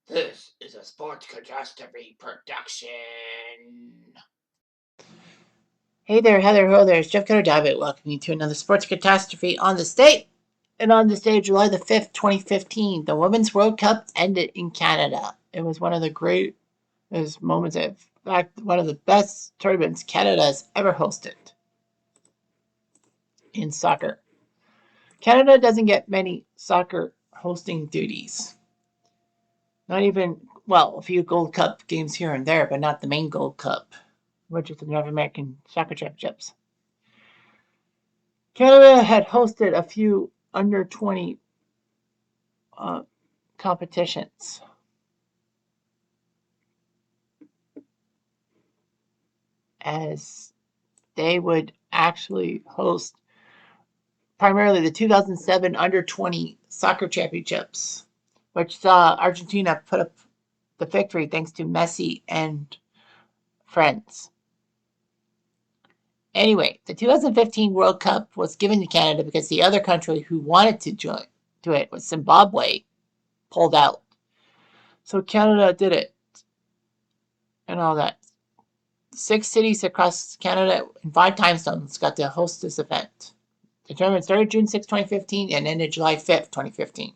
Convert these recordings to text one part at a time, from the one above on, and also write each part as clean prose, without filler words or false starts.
This is a Sports Catastrophe production. Hey there, Heather Ho there. It's Jeff Cutter welcoming you to another Sports Catastrophe on the state. And on this day, July the 5th, 2015, the Women's World Cup ended in Canada. It was one of the greatest moments, in fact, one of the best tournaments Canada has ever hosted in soccer. Canada doesn't get many soccer hosting duties. Not even, well, a few Gold Cup games here and there, but not the main Gold Cup, which is the North American Soccer Championships. Canada had hosted a few under 20 competitions. As they would actually host primarily the 2007 under 20 soccer championships, which saw Argentina put up the victory thanks to Messi and friends. Anyway, the 2015 World Cup was given to Canada because the other country who wanted to join to it was Zimbabwe, pulled out. So Canada did it and all that. 6 cities across Canada in 5 time zones got to host this event. The tournament started June 6, 2015 and ended July 5th, 2015.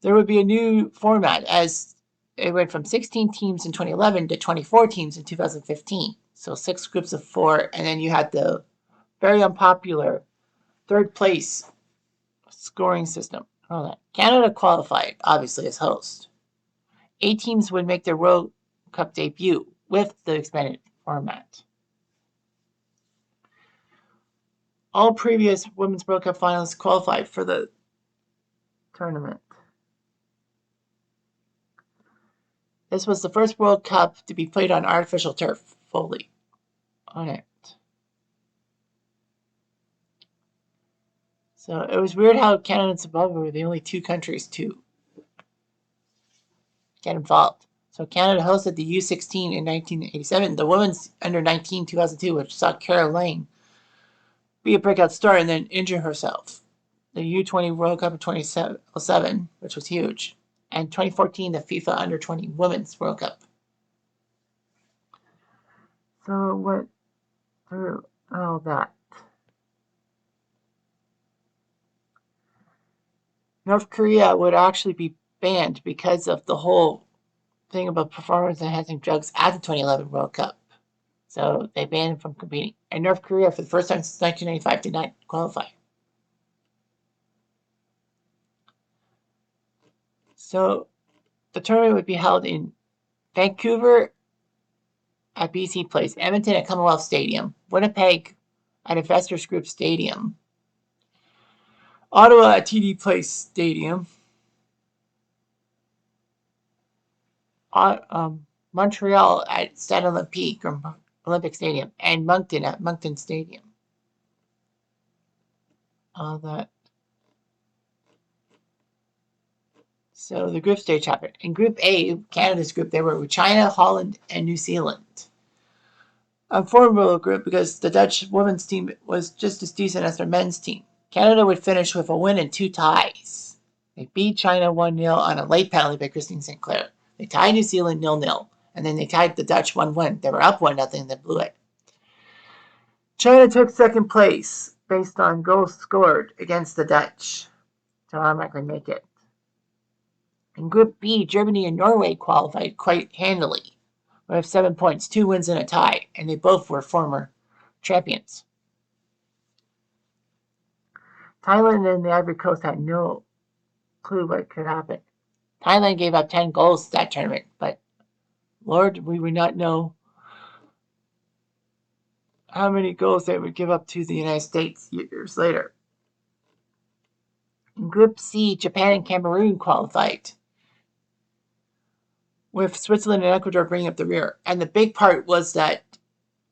There would be a new format as it went from 16 teams in 2011 to 24 teams in 2015. So 6 groups of 4, and then you had the very unpopular third place scoring system. All that. Canada qualified, obviously, as host. 8 teams would make their World Cup debut with the expanded format. All previous Women's World Cup finalists qualified for the tournament. This was the first World Cup to be played on artificial turf, fully on it. So it was weird how Canada and Zimbabwe were the only 2 countries to get involved. So Canada hosted the U16 in 1987, the women's under 19 2002, which saw Carol Lane be a breakout star and then injure herself. The U20 World Cup of 2007, which was huge. And 2014, the FIFA Under 20 Women's World Cup. So it went through all that. North Korea would actually be banned because of the whole thing about performance-enhancing drugs at the 2011 World Cup. So they banned him from competing. And North Korea, for the first time since 1995, did not qualify. So the tournament would be held in Vancouver at BC Place, Edmonton at Commonwealth Stadium, Winnipeg at Investors Group Stadium, Ottawa at TD Place Stadium, Montreal at Stade Olympique or Olympic Stadium, and Moncton at Moncton Stadium. All that. So the group stage happened. In Group A, Canada's group, they were with China, Holland, and New Zealand. A formidable group because the Dutch women's team was just as decent as their men's team. Canada would finish with a win and 2 ties. They beat China 1-0 on a late penalty by Christine Sinclair. They tied New Zealand 0-0, and then they tied the Dutch 1-1. They were up 1-0, then blew it. China took second place based on goals scored against the Dutch to automatically make it. In Group B, Germany and Norway qualified quite handily with 7 points, 2 wins and a tie, and they both were former champions. Thailand and the Ivory Coast had no clue what could happen. Thailand gave up 10 goals that tournament, but Lord, we would not know how many goals they would give up to the United States years later. In Group C, Japan and Cameroon qualified, with Switzerland and Ecuador bringing up the rear. And the big part was that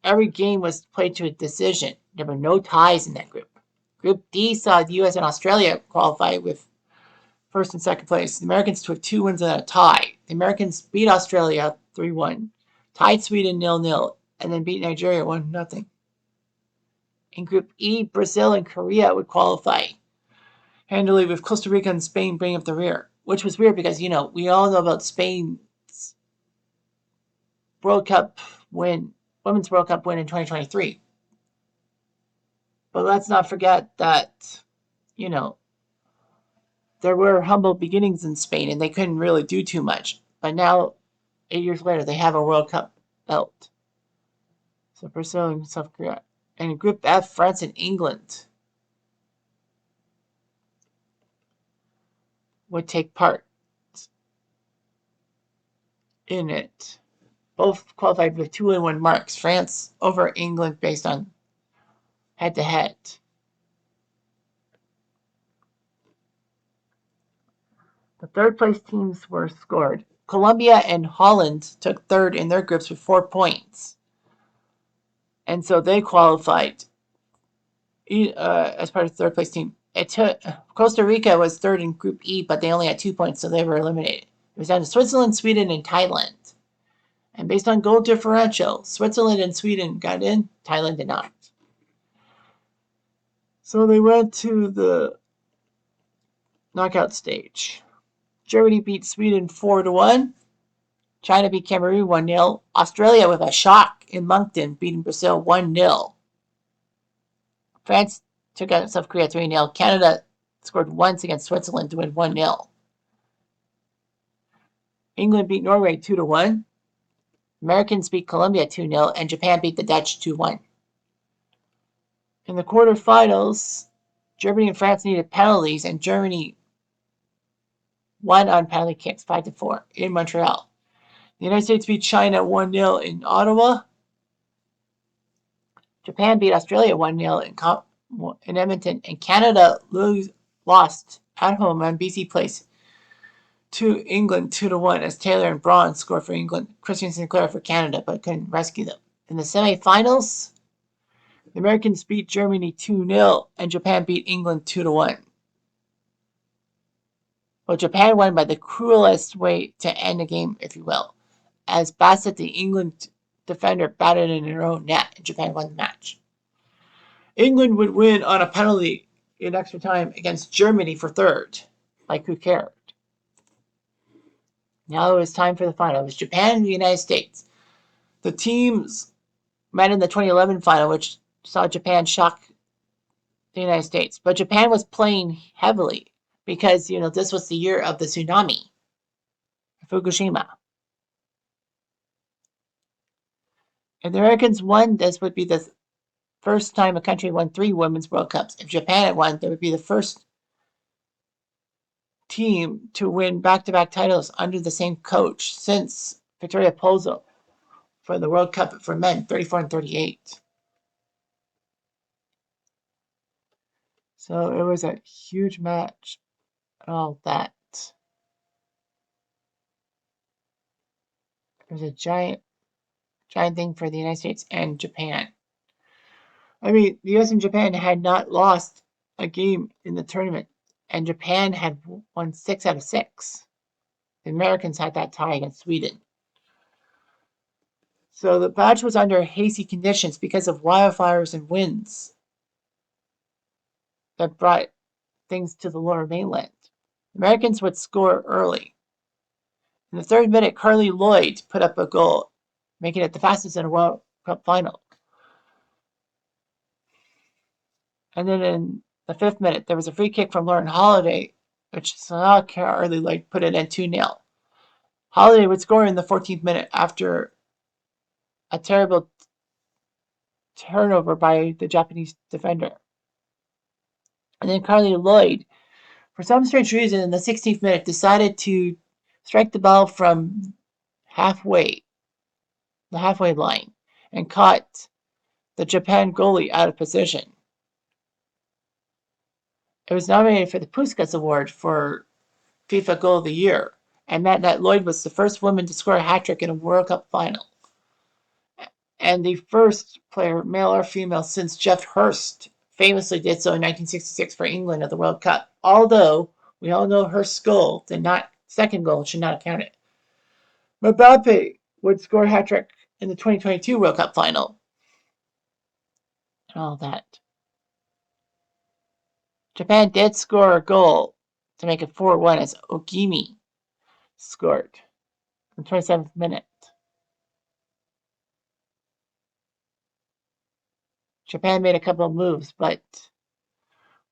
every game was played to a decision. There were no ties in that group. Group D saw the U.S. and Australia qualify with first and second place. The Americans took 2 wins and a tie. The Americans beat Australia 3-1, tied Sweden 0-0, and then beat Nigeria 1-0. In Group E, Brazil and Korea would qualify handily with Costa Rica and Spain bringing up the rear. which was weird because, you know, we all know about Spain's World Cup win, Women's World Cup win in 2023. But let's not forget that, you know, there were humble beginnings in Spain and they couldn't really do too much. But now, 8 years later, they have a World Cup belt. So Brazil and South Korea. And in Group F, France and England would take part in it. Both qualified with 2-1 marks. France over England based on head-to-head. The third place teams were scored. Colombia and Holland took third in their groups with 4 points. And so they qualified as part of the third place team. Costa Rica was third in Group E, but they only had 2 points, so they were eliminated. It was down to Switzerland, Sweden, and Thailand. And based on goal differential, Switzerland and Sweden got in, Thailand did not. So they went to the knockout stage. Germany beat Sweden 4-1. China beat Cameroon 1-0. Australia with a shock in Moncton beating Brazil 1-0. France took out South Korea 3-0. Canada scored once against Switzerland to win 1-0. England beat Norway 2-1. Americans beat Colombia 2-0, and Japan beat the Dutch 2-1. In the quarterfinals, Germany and France needed penalties, and Germany won on penalty kicks 5-4 in Montreal. The United States beat China 1-0 in Ottawa. Japan beat Australia 1-0 in Edmonton, and Canada lost at home on BC Place to England 2-1 as Taylor and Braun scored for England, Christian Sinclair for Canada, but couldn't rescue them. In the semifinals, the Americans beat Germany 2-0 and Japan beat England 2-1. Well, Japan won by the cruelest way to end the game, if you will, as Bassett, the England defender, batted in her own net, and Japan won the match. England would win on a penalty in extra time against Germany for third. Like, who cared? Now it was time for the final. It was Japan and the United States. The teams met in the 2011 final, which saw Japan shock the United States. But Japan was playing heavily because, you know, this was the year of the tsunami, Fukushima. If the Americans won, this would be the first time a country won 3 Women's World Cups. If Japan had won, that would be the first team to win back-to-back titles under the same coach since Victoria Pozzo for the World Cup for men, 34 and 38. So it was a huge match. All that. It was a giant thing for the United States and Japan. I mean, the US and Japan had not lost a game in the tournament, and Japan had won 6 out of 6. The Americans had that tie against Sweden. So the match was under hazy conditions because of wildfires and winds that brought things to the lower mainland. Americans would score early. In the 3rd minute, Carly Lloyd put up a goal, making it the fastest in a World Cup final. And then in the 5th minute, there was a free kick from Lauren Holiday, which saw Carly Lloyd put it in 2-0. Holiday would score in the 14th minute after a terrible turnover by the Japanese defender. And then Carly Lloyd, for some strange reason, in the 16th minute, decided to strike the ball from the halfway line, and caught the Japan goalie out of position. It was nominated for the Puskas Award for FIFA Goal of the Year, and meant that Lloyd was the first woman to score a hat-trick in a World Cup final. And the first player, male or female, since Geoff Hurst famously did so in 1966 for England at the World Cup. Although, we all know Hurst's goal second goal should not have counted. Mbappe would score a hat-trick in the 2022 World Cup final. And all that. Japan did score a goal to make it 4-1 as Ogimi scored in the 27th minute. Japan made a couple of moves, but,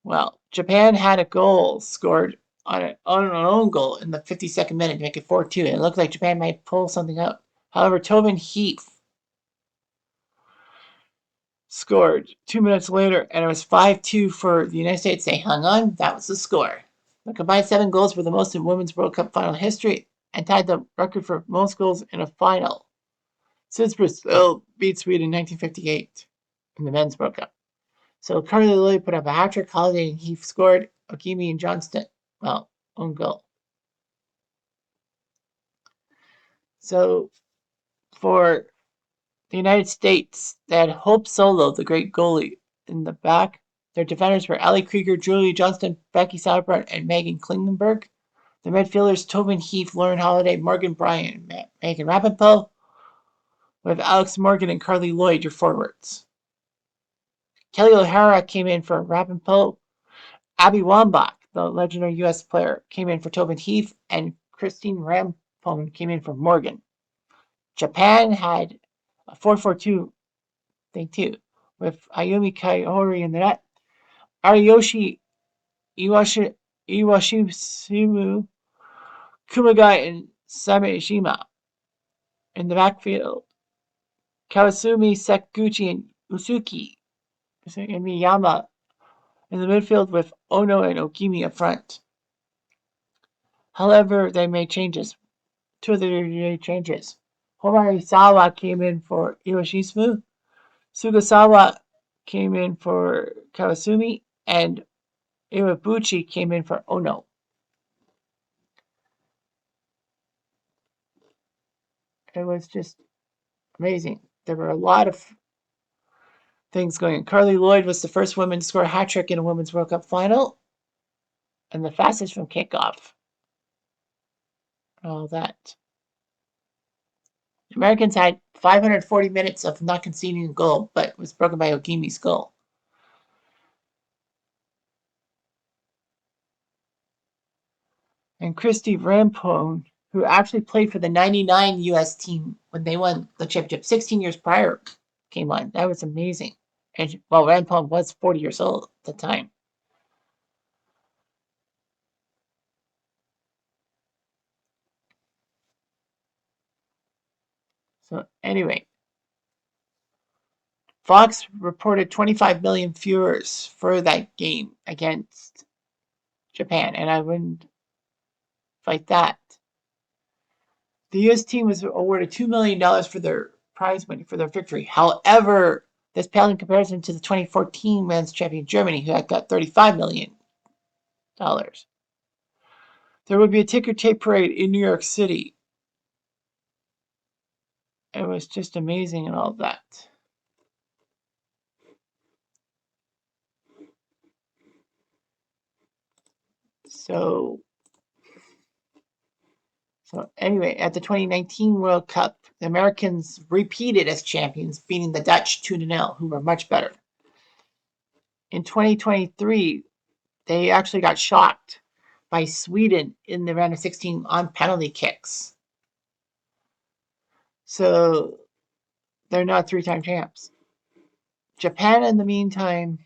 well, Japan had a goal scored on an own goal in the 52nd minute to make it 4-2. It looked like Japan might pull something out. However, Tobin Heath scored 2 minutes later, and it was 5-2 for the United States. They hung on. That was the score. The combined 7 goals were the most in Women's World Cup final history and tied the record for most goals in a final since Brazil beat Sweden in 1958 in the Men's World Cup. So Carly Lloyd put up a hat-trick. Holiday and Heath scored. Ogimi and Johnston, well, own goal. So for the United States, they had Hope Solo, the great goalie, in the back. Their defenders were Ellie Krieger, Julia Johnston, Becky Sauerbrunn, and Megan Klingenberg. The midfielders, Tobin Heath, Lauren Holiday, Morgan Bryan, and Megan Rapinoe, with Alex Morgan and Carly Lloyd, your forwards. Kelly O'Hara came in for Rapinoe. Abby Wambach, the legendary U.S. player, came in for Tobin Heath, and Christine Rampone came in for Morgan. Japan had a 4-4-2 thing too, with Ayumi Kaori in the net, Ariyoshi Iwashimu, Kumagai, and Samejima in the backfield. Kawasumi, Sakaguchi, and Usuki and Miyama in the midfield, with Ono and Ogimi up front. However, they made changes. 2 of the changes. Homari Sawa came in for Iwashimu. Sugasawa came in for Kawasumi, and Iwabuchi came in for Ono. It was just amazing. There were a lot of things going on. Carly Lloyd was the first woman to score a hat-trick in a Women's World Cup final, and the fastest from kickoff. All that. The Americans had 540 minutes of not conceding a goal, but it was broken by Ogimi's goal. And Christy Rampone, who actually played for the 99 U.S. team when they won the championship 16 years prior, came on. That was amazing. And, well, Rampone was 40 years old at the time. So, anyway, Fox reported 25 million viewers for that game against Japan, and I wouldn't fight that. The U.S. team was awarded $2 million for their prize money for their victory. However, this paled in comparison to the 2014 men's champion Germany, who had got $35 million. There would be a ticker tape parade in New York City. It was just amazing and all that. So anyway, at the 2019 World Cup, the Americans repeated as champions, beating the Dutch 2-0, who were much better. In 2023, they actually got shocked by Sweden in the round of 16 on penalty kicks. So they're not 3-time champs. Japan, in the meantime,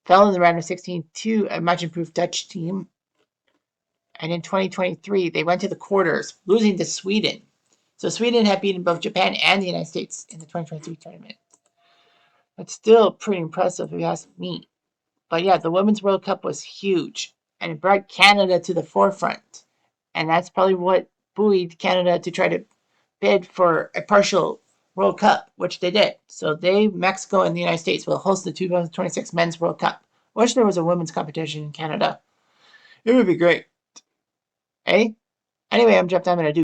fell in the round of 16 to a much improved Dutch team. And in 2023, they went to the quarters, losing to Sweden. So Sweden had beaten both Japan and the United States in the 2023 tournament. But still pretty impressive if you ask me. But yeah, the Women's World Cup was huge, and it brought Canada to the forefront. And that's probably what buoyed Canada to try to bid for a partial World Cup, which they did. So Mexico, and the United States will host the 2026 Men's World Cup. I wish there was a women's competition in Canada. It would be great. Eh? Anyway, I'm Jeff Diamond. I do